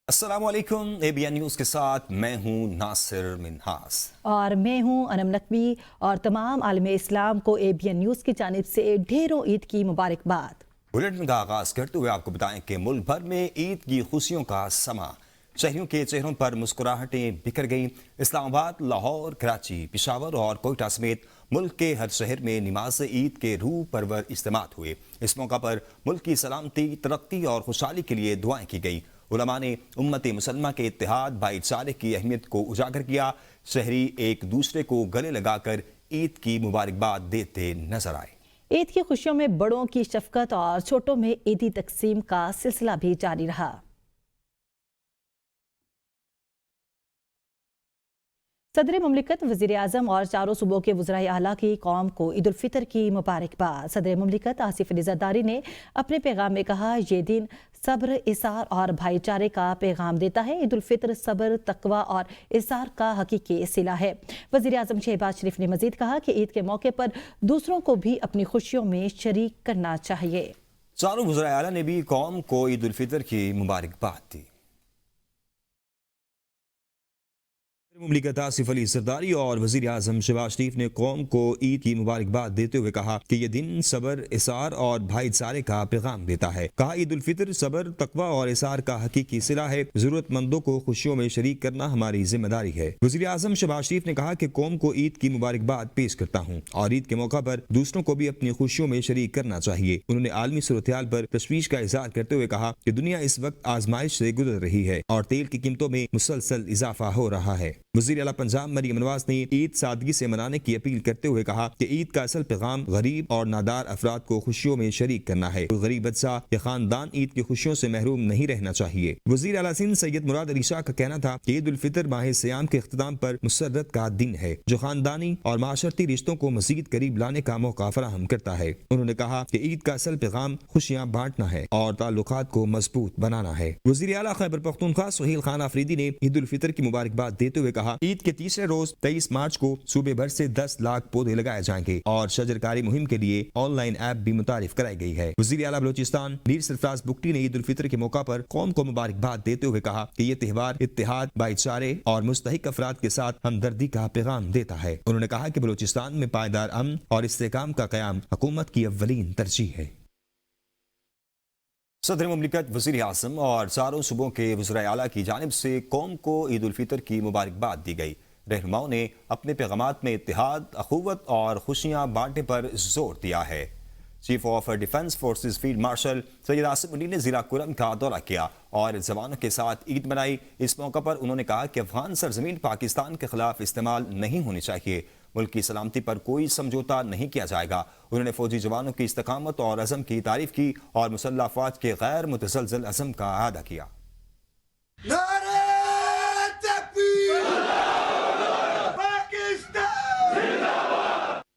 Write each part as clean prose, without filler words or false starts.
السلام علیکم ABN news کے ساتھ میں ہوں ناصر منہاس اور میں ہوں انم نقوی اور تمام عالم اسلام کو ABN نیوز کی جانب سے ڈھیروں عید کی مبارکباد۔ بلیٹن کا آغاز کرتے ہوئے آپ کو بتائیں کہ ملک بھر میں عید کی خوشیوں کا سما، شہریوں کے چہروں پر مسکراہٹیں بکھر گئیں۔ اسلام آباد، لاہور، کراچی، پشاور اور کوئٹہ سمیت ملک کے ہر شہر میں نماز عید کے روح پرور اجتماعات ہوئے۔ اس موقع پر ملک کی سلامتی، ترقی اور خوشحالی کے لیے دعائیں کی گئیں۔ علماء نے امت مسلمہ کے اتحاد، بھائی چارے کی اہمیت کو اجاگر کیا۔ شہری ایک دوسرے کو گلے لگا کر عید کی مبارکباد دیتے نظر آئے۔ عید کی خوشیوں میں بڑوں کی شفقت اور چھوٹوں میں عیدی تقسیم کا سلسلہ بھی جاری رہا۔ صدر مملکت، وزیر اعظم اور چاروں صوبوں کے وزرائے اعلیٰ کی قوم کو عید الفطر کی مبارکباد۔ صدر مملکت آصف علی زرداری نے اپنے پیغام میں کہا، یہ دن صبر، اثار اور بھائی چارے کا پیغام دیتا ہے۔ عید الفطر صبر، تقوی اور اثار کا حقیقی صلہ ہے۔ وزیر اعظم شہباز شریف نے مزید کہا کہ عید کے موقع پر دوسروں کو بھی اپنی خوشیوں میں شریک کرنا چاہیے۔ چاروں وزرائے اعلیٰ نے بھی قوم کو عید الفطر کی مبارکباد دی۔ مملکت آصف علی زرداری اور وزیر اعظم شہباز شریف نے قوم کو عید کی مبارکباد دیتے ہوئے کہا کہ یہ دن صبر، اثار اور بھائی چارے کا پیغام دیتا ہے۔ کہا، عید الفطر صبر، تقوی اور اثار کا حقیقی صلہ ہے۔ ضرورت مندوں کو خوشیوں میں شریک کرنا ہماری ذمہ داری ہے۔ وزیر اعظم شہباز شریف نے کہا کہ قوم کو عید کی مبارکباد پیش کرتا ہوں اور عید کے موقع پر دوسروں کو بھی اپنی خوشیوں میں شریک کرنا چاہیے۔ انہوں نے عالمی صورتحال پر تشویش کا اظہار کرتے ہوئے کہا کہ دنیا اس وقت آزمائش سے گزر رہی ہے اور تیل کی قیمتوں میں مسلسل اضافہ ہو رہا ہے۔ وزیر اعلیٰ پنجاب مریم نواز نے عید سادگی سے منانے کی اپیل کرتے ہوئے کہا کہ عید کا اصل پیغام غریب اور نادار افراد کو خوشیوں میں شریک کرنا ہے۔ کوئی غریب بچہ یا خاندان عید کی خوشیوں سے محروم نہیں رہنا چاہیے۔ وزیر اعلیٰ سندھ سید مراد علی شاہ کا کہنا تھا کہ عید الفطر ماہ سیام کے اختتام پر مسرت کا دن ہے جو خاندانی اور معاشرتی رشتوں کو مزید قریب لانے کا موقع فراہم کرتا ہے۔ انہوں نے کہا کہ عید کا اصل پیغام خوشیاں بانٹنا ہے اور تعلقات کو مضبوط بنانا ہے۔ وزیر اعلیٰ خیبر پختونخوا سہیل خان آفریدی نے عید الفطر کی مبارکباد دیتے ہوئے کہا، عید کے تیسرے روز 23 مارچ کو صوبے بھر سے 10 لاکھ پودے لگائے جائیں گے اور شجرکاری مہم کے لیے آن لائن ایپ بھی متعارف کرائی گئی ہے۔ وزیر اعلیٰ بلوچستان میر سرفراز بگٹی نے عید الفطر کے موقع پر قوم کو مبارکباد دیتے ہوئے کہا کہ یہ تہوار اتحاد، بھائی چارے اور مستحق افراد کے ساتھ ہمدردی کا پیغام دیتا ہے۔ انہوں نے کہا کہ بلوچستان میں پائیدار امن اور استحکام کا قیام حکومت کی اولین ترجیح ہے۔ صدر مملکت، وزیر اعظم اور چاروں صوبوں کے وزرائے اعلیٰ کی جانب سے قوم کو عید الفطر کی مبارکباد دی گئی۔ رہنماؤں نے اپنے پیغامات میں اتحاد، اخوت اور خوشیاں بانٹنے پر زور دیا ہے۔ Chief of defence forces field marshal Syed Asif Ali نے ضلع کرم کا دورہ کیا اور جوانوں کے ساتھ عید منائی۔ اس موقع پر انہوں نے کہا کہ افغان سرزمین پاکستان کے خلاف استعمال نہیں ہونی چاہیے۔ ملک کی سلامتی پر کوئی سمجھوتا نہیں کیا جائے گا۔ انہوں نے فوجی جوانوں کی استقامت اور عزم کی تعریف کی اور مسلح افواج کے غیر متزلزل عزم کا اعادہ کیا۔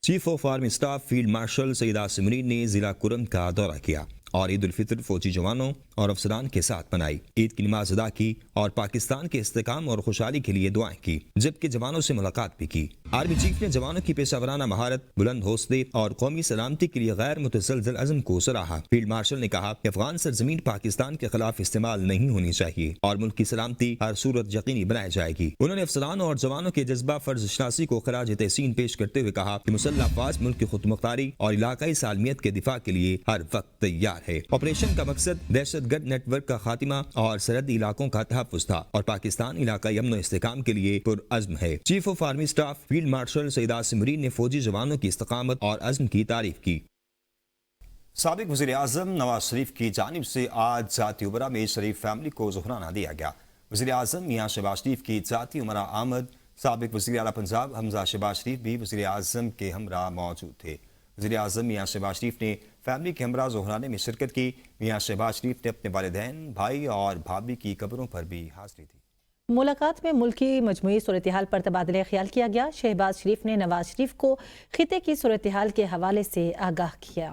Chief of army staff field marshal Syed Asif Ali نے ضلع کرم کا دورہ کیا اور عید الفطر فوجی جوانوں اور افسران کے ساتھ منائی۔ عید کی نماز ادا کی اور پاکستان کے استحکام اور خوشحالی کے لیے دعائیں کی، جبکہ جوانوں سے ملاقات بھی کی۔ آرمی چیف نے جوانوں کی پیشہ ورانہ مہارت، بلند حوصلے اور قومی سلامتی کے لیے غیر متزلزل عزم کو سراہا۔ فیلڈ مارشل نے کہا کہ افغان سرزمین پاکستان کے خلاف استعمال نہیں ہونی چاہیے اور ملک کی سلامتی ہر صورت یقینی بنائی جائے گی۔ انہوں نے افسران اور جوانوں کے جذبہ فرض شناسی کو خراج تحسین پیش کرتے ہوئے کہا کہ مسلح افواج ملک کی خود مختاری اور علاقائی سالمیت کے دفاع کے لیے ہر وقت تیار ہے۔ آپریشن کا مقصد دہشت گرد نیٹ ورک کا خاتمہ اور سرحدی علاقوں کا تحفظ تھا اور پاکستان علاقائی امن و استحکام کے لیے پرعزم ہے۔ Chief of army staff field marshal Syed Asif Ali نے فوجی جوانوں کی استقامت اور عزم کی تعریف کی۔ سابق وزیر اعظم نواز شریف کی جانب سے آج ذاتی عمرہ میں شریف فیملی کو ظہرانہ دیا گیا۔ وزیر اعظم میاں شہباز شریف کی ذاتی عمرہ آمد، سابق وزیر اعلیٰ پنجاب حمزہ شہباز شریف بھی وزیر اعظم کے ہمراہ موجود تھے۔ وزیر اعظم میاں شہباز شریف نے فیملی کے ہمراہ ظہرانے میں شرکت کی۔ میاں شہباز شریف نے اپنے والدین، بھائی اور بھابھی کی قبروں پر بھی حاضری دی۔ ملاقات میں ملکی مجموعی صورتحال پر تبادلہ خیال کیا گیا۔ شہباز شریف نے نواز شریف کو خطے کی صورتحال کے حوالے سے آگاہ کیا۔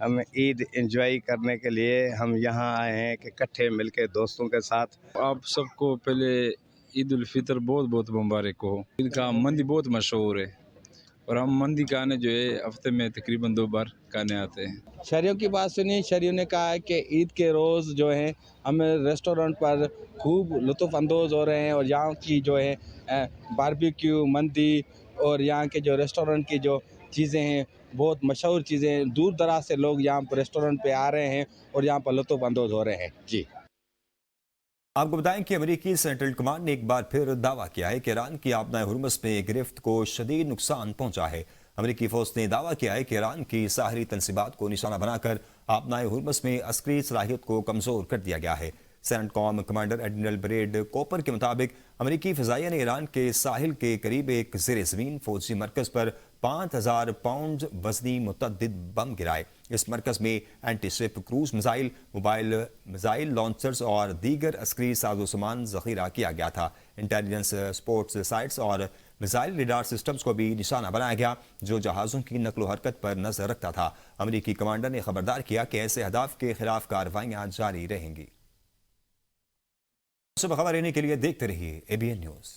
ہم عید انجوائے کرنے کے لیے ہم یہاں آئے ہیں کہ اکٹھے مل کے دوستوں کے ساتھ. آپ سب کو پہلے عید الفطر بہت بہت مبارک ہو. عید کا مندی بہت مشہور ہے اور ہم مندی کھانے جو ہے ہفتے میں تقریباً 2 بار کھانے آتے ہیں. شہریوں کی بات سنی. شہریوں نے کہا ہے کہ عید کے روز جو ہیں ہم ریسٹورنٹ پر خوب لطف اندوز ہو رہے ہیں اور یہاں کی جو ہے باربیکیو مندی اور یہاں کے جو ریسٹورنٹ کی جو چیزیں ہیں بہت مشہور چیزیں ہیں. دور دراز سے لوگ یہاں پر ریسٹورنٹ پہ آ رہے ہیں اور یہاں پر لطف اندوز ہو رہے ہیں. جی آپ کو بتائیں کہ امریکی سینٹرل کمانڈ نے ایک بار پھر دعویٰ کیا ہے کہ ایران کی آبنائے ہرمز میں گرفت کو شدید نقصان پہنچا ہے. امریکی فوج نے دعویٰ کیا ہے کہ ایران کی ساحلی تنصیبات کو نشانہ بنا کر آبنائے ہرمز میں عسکری صلاحیت کو کمزور کر دیا گیا ہے. سینٹ کام کمانڈر ایڈمرل بریڈ کوپر کے مطابق امریکی فضائیہ نے ایران کے ساحل کے قریب ایک زیر زمین فوجی مرکز پر 5000 پاؤنڈ وزنی متعدد بم گرائے. اس مرکز میں anti ship cruise missile, mobile missile launchers اور دیگر عسکری ساز و سامان ذخیرہ کیا گیا تھا. انٹیلیجنس سپورٹس سائٹس اور میزائل ریڈار سسٹمز کو بھی نشانہ بنایا گیا جو جہازوں کی نقل و حرکت پر نظر رکھتا تھا. امریکی کمانڈر نے خبردار کیا کہ ایسے اہداف کے خلاف کارروائیاں جاری رہیں گی. صبح خبر رہنے کے لیے دیکھتے رہیے ABN نیوز.